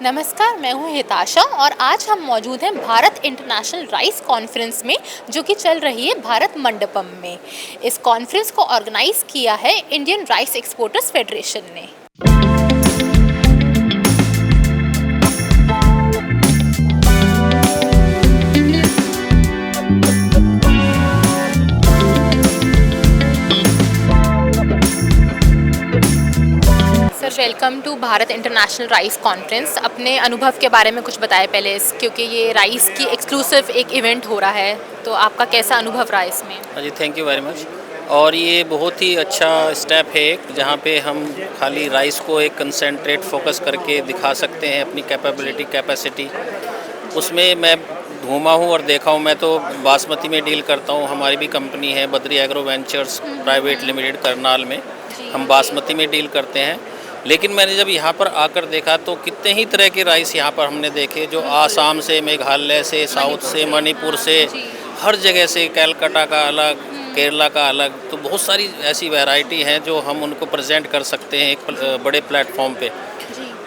नमस्कार, मैं हूँ हिताशा और आज हम मौजूद हैं भारत इंटरनेशनल राइस कॉन्फ्रेंस में, जो कि चल रही है भारत मंडपम में। इस कॉन्फ्रेंस को ऑर्गेनाइज किया है इंडियन राइस एक्सपोर्टर्स फेडरेशन ने। Sir, welcome to Bharat international rice conference. अपने अनुभव के बारे में कुछ बताएं पहले, क्योंकि ये राइस की एक्सक्लूसिव एक इवेंट हो रहा है, तो आपका कैसा अनुभव रहा इसमें? हाँ जी, थैंक यू वेरी मच। और ये बहुत ही अच्छा स्टेप है जहाँ पे हम खाली राइस को एक कंसंट्रेट फोकस करके दिखा सकते हैं अपनी कैपेबिलिटी कैपेसिटी। उसमें मैं घूमा हूँ और देखा हूँ। मैं तो बासमती में डील करता हूँ, हमारी भी कंपनी है Badri agro ventures private limited Karnal में। हम बासमती में डील करते हैं। लेकिन मैंने जब यहाँ पर आकर देखा तो कितने ही तरह के राइस यहाँ पर हमने देखे, जो आसाम से, मेघालय से, साउथ से, मणिपुर से, हर जगह से, कैलकाटा का अलग, केरला का अलग। तो बहुत सारी ऐसी वैरायटी हैं जो हम उनको प्रेजेंट कर सकते हैं एक बड़े प्लेटफॉर्म पे।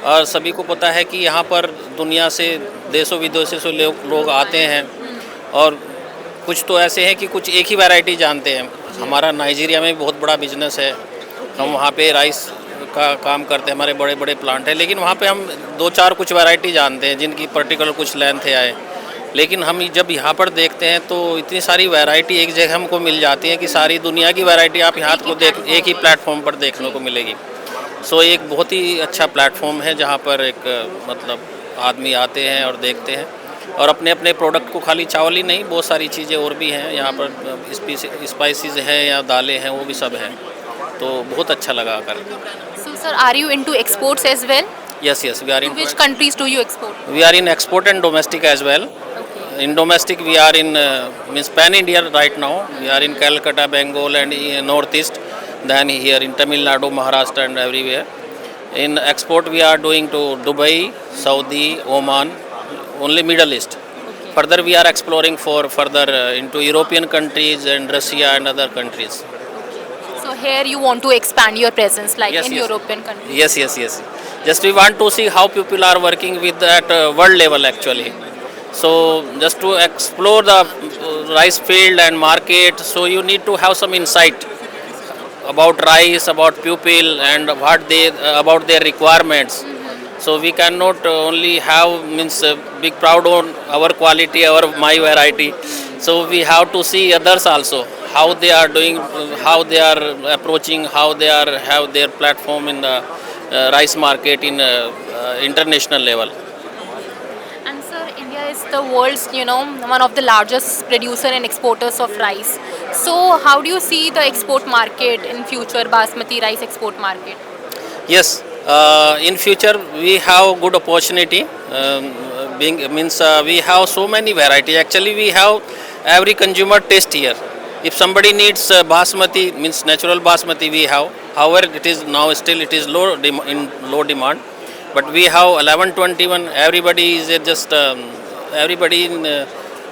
और सभी को पता है कि यहाँ पर दुनिया से देशों विदेशों से लोग आते हैं। और कुछ तो ऐसे हैं कि कुछ एक ही वैरायटी जानते हैं। हमारा नाइजीरिया में बहुत बड़ा बिजनेस है, हम वहाँ पे राइस का काम करते हैं, हमारे बड़े बड़े प्लांट हैं। लेकिन वहाँ पे हम दो चार कुछ वैरायटी जानते हैं जिनकी पर्टिकुलर कुछ लेंथ है आए। लेकिन हम जब यहाँ पर देखते हैं तो इतनी सारी वैरायटी एक जगह हमको मिल जाती है कि सारी दुनिया की वैरायटी आप यहाँ को एक ही प्लेटफॉर्म पर देखने को मिलेगी। सो एक बहुत ही अच्छा प्लेटफॉर्म है जहाँ पर एक मतलब आदमी आते हैं और देखते हैं, और अपने अपने प्रोडक्ट को, खाली चावल ही नहीं, बहुत सारी चीज़ें और भी हैं यहाँ पर। स्पाइसेस हैं या दालें हैं, वो भी सब हैं। तो बहुत अच्छा लगा आकर। So, sir, are you into exports as well? Yes, we are To in. which countries do you export? We are in export and domestic as well. In domestic, we are in means pan India right now. We are in Calcutta, Bengal, and northeast. Then here in Tamil Nadu, Maharashtra, and everywhere. In export, we are doing to Dubai, Saudi, Oman, only Middle East. Further, we are exploring for further into European countries and Russia and other countries. So here you want to expand your presence, like Yes, in yes. European countries. Yes. Just we want to see how people are working with at world level actually. So just to explore the rice field and market, so you need to have some insight about rice, about people, and what they about their requirements. So we cannot only have means big proud on our quality, our my variety. So we have to see others also, how they are doing, how they are approaching, how they are have their platform in the rice market in international level. And sir, India is the world's, one of the largest producer and exporters of rice. So how do you see the export market in future, basmati rice export market? Yes, in future we have good opportunity. Being means we have so many variety. Actually, we have every consumer taste here. If somebody needs basmati, means natural basmati, we have. However, it is now still it is in low demand. But we have 1121. Everybody is just everybody in,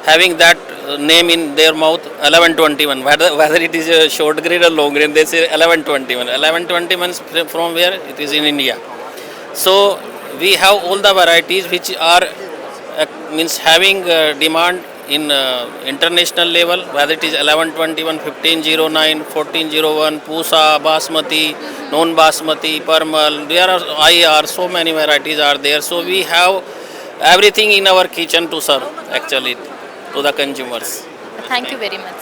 having that name in their mouth, 1121. Whether it is a short grain or long grain, they say 1121. 1121 from where? It is in India. So we have all the varieties which are means having demand in international level, whether it is 1121, 1509, 1401, Pusa, Basmati, non-Basmati, Parmal. There are IR, so many varieties are there. So we have everything in our kitchen to serve actually to the consumers. Thank you very much.